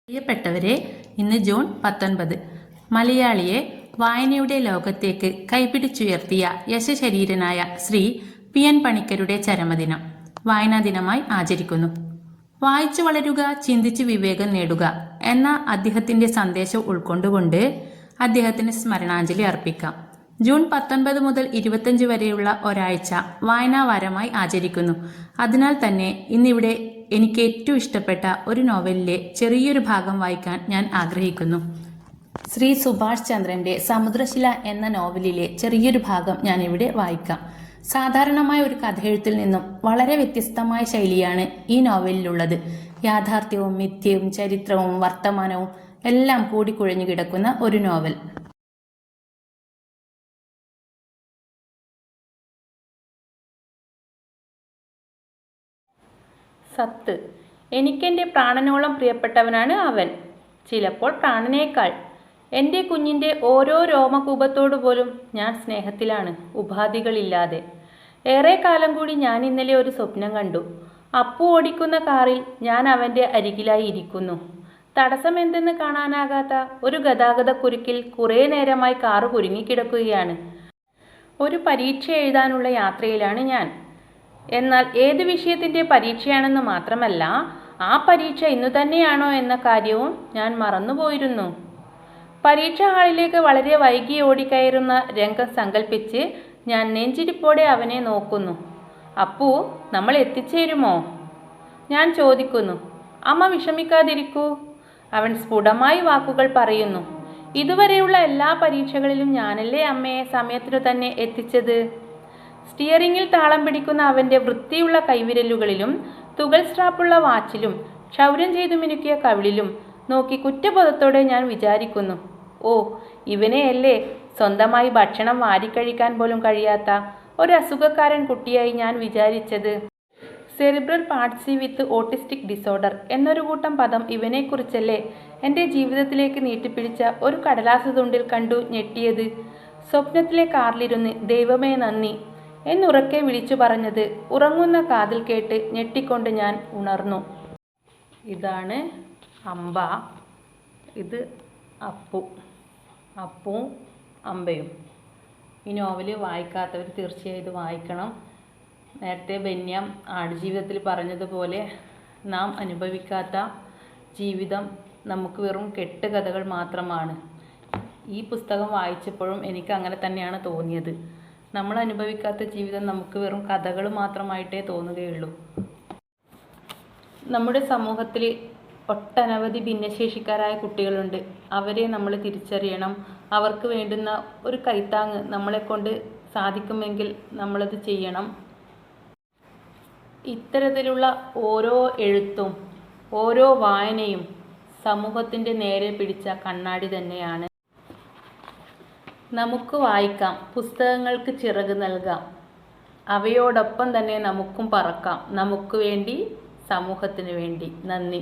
പ്രിയപ്പെട്ടവരെ, ഇന്ന് ജൂൺ 19. മലയാളിയെ വായനയുടെ ലോകത്തേക്ക് കൈപിടിച്ചുയർത്തിയ യശശരീരനായ ശ്രീ പി.എൻ. പണിക്കരുടെ ചരമദിനം വായനാ ദിനമായി ആചരിക്കുന്നു. വായിച്ചു വളരുക, ചിന്തിച്ച് വിവേകം നേടുക എന്ന അദ്ദേഹത്തിന്റെ സന്ദേശം ഉൾക്കൊണ്ടുകൊണ്ട് അദ്ദേഹത്തിന് സ്മരണാഞ്ജലി അർപ്പിക്കാം. ജൂൺ 19 മുതൽ 25 വരെയുള്ള ഒരാഴ്ച വായനാ വാരമായി ആചരിക്കുന്നു. അതിനാൽ തന്നെ ഇന്നിവിടെ എനിക്ക് ഏറ്റവും ഇഷ്ടപ്പെട്ട ഒരു നോവലിലെ ചെറിയൊരു ഭാഗം വായിക്കാൻ ഞാൻ ആഗ്രഹിക്കുന്നു. ശ്രീ സുഭാഷ് ചന്ദ്രന്റെ സമുദ്രശില എന്ന നോവലിലെ ചെറിയൊരു ഭാഗം ഞാനിവിടെ വായിക്കാം. സാധാരണമായ ഒരു കഥയെഴുത്തിൽ നിന്നും വളരെ വ്യത്യസ്തമായ ശൈലിയാണ് ഈ നോവലിലുള്ളത്. യാഥാർത്ഥ്യവും മിഥ്യയും ചരിത്രവും വർത്തമാനവും എല്ലാം കൂടിക്കുഴഞ്ഞു കിടക്കുന്ന ഒരു നോവൽ. സത്ത്. എനിക്കെൻ്റെ പ്രാണനോളം പ്രിയപ്പെട്ടവനാണ് അവൻ, ചിലപ്പോൾ പ്രാണനേക്കാൾ. എൻ്റെ കുഞ്ഞിൻ്റെ ഓരോ രോമകൂപത്തോടു പോലും ഞാൻ സ്നേഹത്തിലാണ്, ഉപാധികളില്ലാതെ. ഏറെ കാലം കൂടി ഞാൻ ഇന്നലെ ഒരു സ്വപ്നം കണ്ടു. അപ്പു ഓടിക്കുന്ന കാറിൽ ഞാൻ അവൻ്റെ അരികിലായി ഇരിക്കുന്നു. തടസ്സം എന്തെന്ന് കാണാനാകാത്ത ഒരു ഗതാഗതക്കുരുക്കിൽ കുറേ നേരമായി കാറ് കുരുങ്ങിക്കിടക്കുകയാണ്. ഒരു പരീക്ഷ എഴുതാനുള്ള യാത്രയിലാണ് ഞാൻ. എന്നാൽ ഏത് വിഷയത്തിൻ്റെ പരീക്ഷയാണെന്ന് മാത്രമല്ല, ആ പരീക്ഷ ഇന്നു തന്നെയാണോ എന്ന കാര്യവും ഞാൻ മറന്നുപോയിരുന്നു. പരീക്ഷാ ഹാളിലേക്ക് വളരെ വൈകി ഓടിക്കയറുന്ന രംഗം സങ്കല്പിച്ച് ഞാൻ നെഞ്ചിരിപ്പോടെ അവനെ നോക്കുന്നു. അപ്പു, നമ്മൾ എത്തിച്ചേരുമോ? ഞാൻ ചോദിക്കുന്നു. അമ്മ വിഷമിക്കാതിരിക്കൂ, അവൻ സ്ഫുടമായി വാക്കുകൾ പറയുന്നു. ഇതുവരെയുള്ള എല്ലാ പരീക്ഷകളിലും ഞാനല്ലേ അമ്മയെ സമയത്തിനു തന്നെ എത്തിച്ചത്. സ്റ്റിയറിങ്ങിൽ താളം പിടിക്കുന്ന അവൻ്റെ വൃത്തിയുള്ള കൈവിരലുകളിലും തുകൽ സ്ട്രാപ്പുള്ള വാച്ചിലും ക്ഷൗരം ചെയ്തു മിനുക്കിയ കവിളിലും നോക്കി കുറ്റബോധത്തോടെ ഞാൻ വിചാരിക്കുന്നു, ഓ, ഇവനെയല്ലേ സ്വന്തമായി ഭക്ഷണം വാരിക്കഴിക്കാൻ പോലും കഴിയാത്ത ഒരു അസുഖക്കാരൻ കുട്ടിയായി ഞാൻ വിചാരിച്ചത്. സെറിബ്രൽ പാൾസി വിത്ത് ഓട്ടിസ്റ്റിക് ഡിസോർഡർ എന്നൊരു കൂട്ടം പദം ഇവനെക്കുറിച്ചല്ലേ എൻ്റെ ജീവിതത്തിലേക്ക് നീട്ടിപ്പിടിച്ച ഒരു കടലാസു തുണ്ടിൽ കണ്ടു ഞെട്ടിയത്. സ്വപ്നത്തിലെ കാറിലിരുന്ന് ദൈവമേ നന്ദി എന്നുറക്കെ വിളിച്ചു പറഞ്ഞത് ഉറങ്ങുന്ന കാതിൽ കേട്ട് ഞെട്ടിക്കൊണ്ട് ഞാൻ ഉണർന്നു. ഇതാണ് അമ്പ, ഇത് അപ്പു, അപ്പുവും അമ്പയും. ഈ നോവല് വായിക്കാത്തവർ തീർച്ചയായും ഇത് വായിക്കണം. നേരത്തെ ബെന്യാം ആടുജീവിതത്തിൽ പറഞ്ഞതുപോലെ നാം അനുഭവിക്കാത്ത ജീവിതം നമുക്ക് വെറും കെട്ടുകഥകൾ മാത്രമാണ്. ഈ പുസ്തകം വായിച്ചപ്പോഴും എനിക്ക് അങ്ങനെ തന്നെയാണ് തോന്നിയത്. നമ്മൾ അനുഭവിക്കാത്ത ജീവിതം നമുക്ക് വെറും കഥകൾ മാത്രമായിട്ടേ തോന്നുകയുള്ളൂ. നമ്മുടെ സമൂഹത്തിൽ ഒട്ടനവധി ഭിന്നശേഷിക്കാരായ കുട്ടികളുണ്ട്. അവരെ നമ്മൾ തിരിച്ചറിയണം. അവർക്ക് വേണ്ടുന്ന ഒരു കൈത്താങ്ങ് നമ്മളെക്കൊണ്ട് സാധിക്കുമെങ്കിൽ നമ്മളത് ചെയ്യണം. ഇത്തരത്തിലുള്ള ഓരോ എഴുത്തും ഓരോ വായനയും സമൂഹത്തിൻ്റെ നേരെ പിടിച്ച കണ്ണാടി തന്നെയാണ്. നമുക്ക് വായിക്കാം, പുസ്തകങ്ങൾക്ക് ചിറക് നൽകാം, അവയോടൊപ്പം തന്നെ നമുക്കും പറക്കാം. നമുക്ക് വേണ്ടി, സമൂഹത്തിന് വേണ്ടി. നന്ദി.